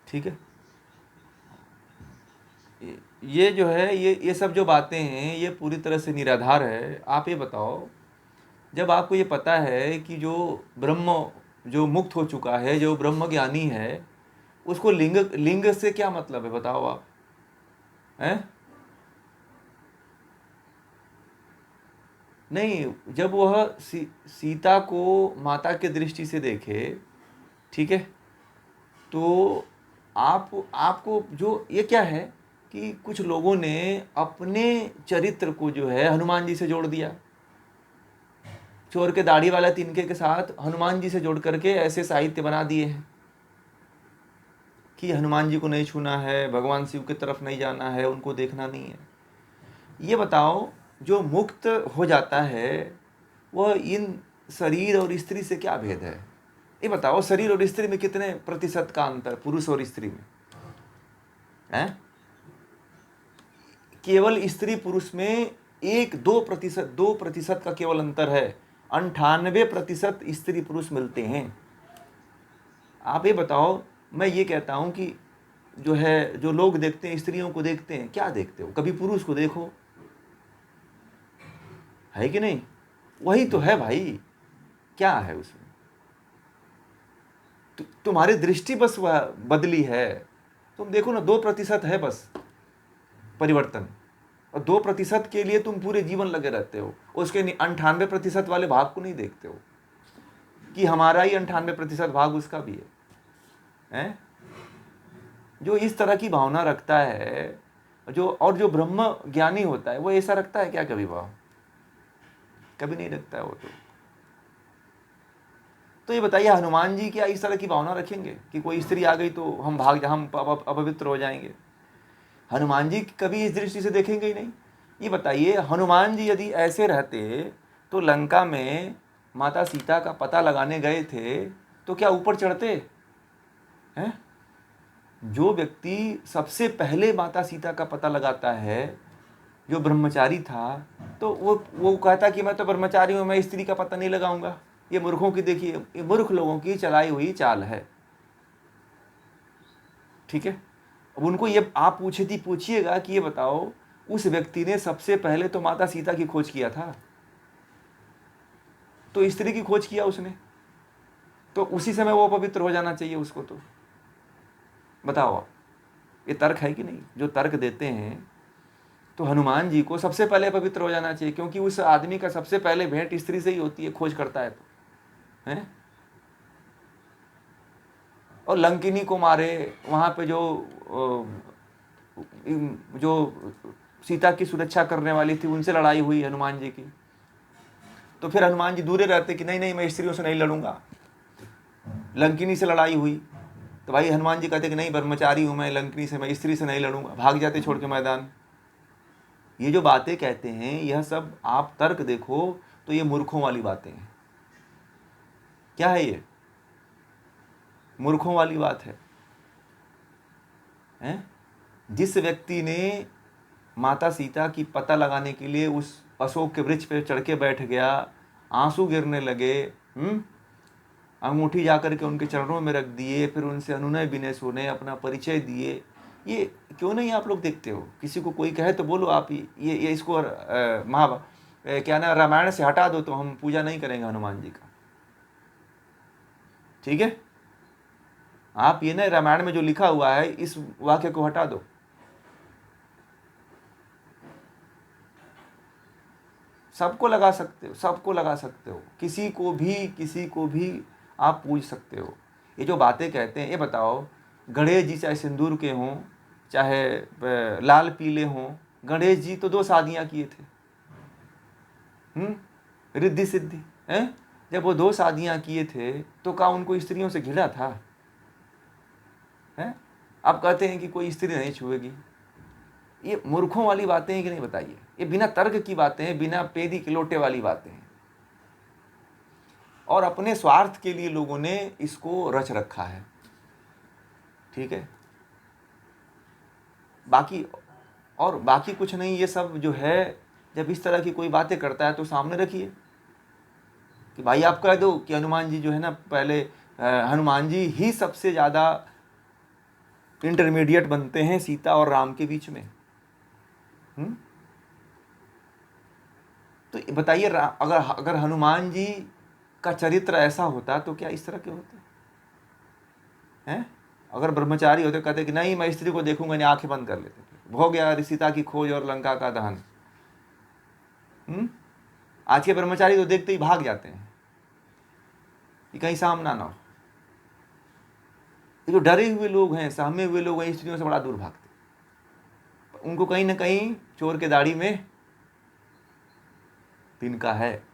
ठीक है। ये जो है ये सब जो बातें हैं ये पूरी तरह से निराधार है। आप ये बताओ, जब आपको ये पता है कि जो ब्रह्म, जो मुक्त हो चुका है, जो ब्रह्म ज्ञानी है, उसको लिंग लिंग से क्या मतलब है बताओ आप, हैं? नहीं, जब वह सीता को माता के दृष्टि से देखे, ठीक है, तो आपको जो ये क्या है कि कुछ लोगों ने अपने चरित्र को जो है हनुमान जी से जोड़ दिया। चोर के दाढ़ी वाला तिनके के साथ हनुमान जी से जोड़ करके ऐसे साहित्य बना दिए हैं कि हनुमान जी को नहीं छूना है, भगवान शिव की तरफ नहीं जाना है, उनको देखना नहीं है। ये बताओ, जो मुक्त हो जाता है वह इन शरीर और स्त्री से क्या भेद है? ये बताओ, शरीर और स्त्री में कितने प्रतिशत का अंतर, पुरुष और स्त्री में है? केवल स्त्री पुरुष में 1-2%, 2% का केवल अंतर है। 98% स्त्री पुरुष मिलते हैं। आप ये बताओ, मैं ये कहता हूं कि जो है, जो लोग देखते हैं, स्त्रियों को देखते हैं, क्या देखते हो? कभी पुरुष को देखो, है कि नहीं? वही तो है भाई, क्या है उसमें? तुम्हारी दृष्टि बस वह बदली है। तुम देखो ना, 2% है बस परिवर्तन, और 2% के लिए तुम पूरे जीवन लगे रहते हो, उसके 98% वाले भाग को नहीं देखते हो कि हमारा ही 98% भाग उसका भी है? जो इस तरह की भावना रखता है, जो ब्रह्म ज्ञानी होता है, वो ऐसा रखता है क्या कभी भाव? कभी नहीं रखता है वो तो ये बताइए, हनुमान जी क्या इस तरह की भावना रखेंगे कि कोई स्त्री आ गई तो हम अपवित्र हो जाएंगे? हनुमान जी कभी इस दृष्टि से देखेंगे ही नहीं। ये बताइए, हनुमान जी यदि ऐसे रहते तो लंका में माता सीता का पता लगाने गए थे तो क्या ऊपर चढ़ते हैं? जो व्यक्ति सबसे पहले माता सीता का पता लगाता है, जो ब्रह्मचारी था, तो वो कहता कि मैं तो ब्रह्मचारी हूं, मैं स्त्री का पता नहीं लगाऊंगा। ये मूर्खों की, देखिए, ये मूर्ख लोगों की चलाई हुई चाल है। ठीक है। अब उनको ये आप पूछिएगा कि ये बताओ, उस व्यक्ति ने सबसे पहले तो माता सीता की खोज किया था, तो स्त्री की खोज किया उसने, तो उसी समय वो पवित्र हो जाना चाहिए उसको। तो बताओ आप, ये तर्क है कि नहीं? जो तर्क देते हैं, तो हनुमान जी को सबसे पहले पवित्र हो जाना चाहिए, क्योंकि उस आदमी का सबसे पहले भेंट स्त्री से ही होती है, खोज करता है तो है। और लंकिनी को मारे, वहां पे जो सीता की सुरक्षा करने वाली थी, उनसे लड़ाई हुई हनुमान जी की, तो फिर हनुमान जी दूरे रहते कि नहीं नहीं, मैं स्त्रियों से नहीं लड़ूंगा। लंकिनी से लड़ाई हुई तो भाई हनुमान जी कहते कि नहीं, ब्रह्मचारी हूं मैं, लंकिनी से, मैं स्त्री से नहीं लड़ूंगा, भाग जाते छोड़ के मैदान। ये जो बातें कहते हैं, यह सब आप तर्क देखो तो ये मूर्खों वाली बातें हैं। क्या है ये? मूर्खों वाली बात है, हैं? जिस व्यक्ति ने माता सीता की पता लगाने के लिए उस अशोक के वृक्ष पे चढ़ के बैठ गया, आंसू गिरने लगे, अंगूठी जाकर के उनके चरणों में रख दिए, फिर उनसे अनुनय विनय सुने, अपना परिचय दिए, ये क्यों नहीं आप लोग देखते हो? किसी को कोई कहे तो बोलो आप, ये इसको क्या ना, रामायण से हटा दो तो हम पूजा नहीं करेंगे हनुमान जी का। ठीक है, आप ये ना, रामायण में जो लिखा हुआ है इस वाक्य को हटा दो। सबको लगा सकते हो, सबको लगा सकते हो, किसी को भी आप पूछ सकते हो। ये जो बातें कहते हैं, ये बताओ, गणेश जी चाहे सिंदूर के हों, चाहे लाल पीले हों, गणेश जी तो 2 शादियां किए थे, रिद्धि सिद्धि हैं? जब वो 2 शादियां किए थे तो क्या उनको स्त्रियों से घिरा था? हैं? आप कहते हैं कि कोई स्त्री नहीं छुएगी। ये मूर्खों वाली बातें हैं कि नहीं बताइए? ये बिना तर्क की बातें हैं, बिना पेदी के लोटे वाली बातें हैं, और अपने स्वार्थ के लिए लोगों ने इसको रच रखा है। ठीक है, बाकी कुछ नहीं। ये सब जो है, जब इस तरह की कोई बातें करता है तो सामने रखिए कि भाई आप कह दो कि हनुमान जी जो है ना, पहले हनुमान जी ही सबसे ज़्यादा इंटरमीडिएट बनते हैं सीता और राम के बीच में। तो बताइए, अगर अगर हनुमान जी का चरित्र ऐसा होता तो क्या इस तरह के होते हैं? अगर ब्रह्मचारी होते, कहते कि नहीं मैं स्त्री को देखूंगा नहीं, आंखें बंद कर लेते, हो गया सीता की खोज और लंका का दहन। आज के ब्रह्मचारी तो देखते ही भाग जाते हैं कि कहीं सामना ना हो। ये जो डरे हुए लोग हैं, सहमे हुए लोग हैं, स्त्रियों से बड़ा दूर भागते। उनको कहीं ना कहीं चोर के दाढ़ी में तिनका है।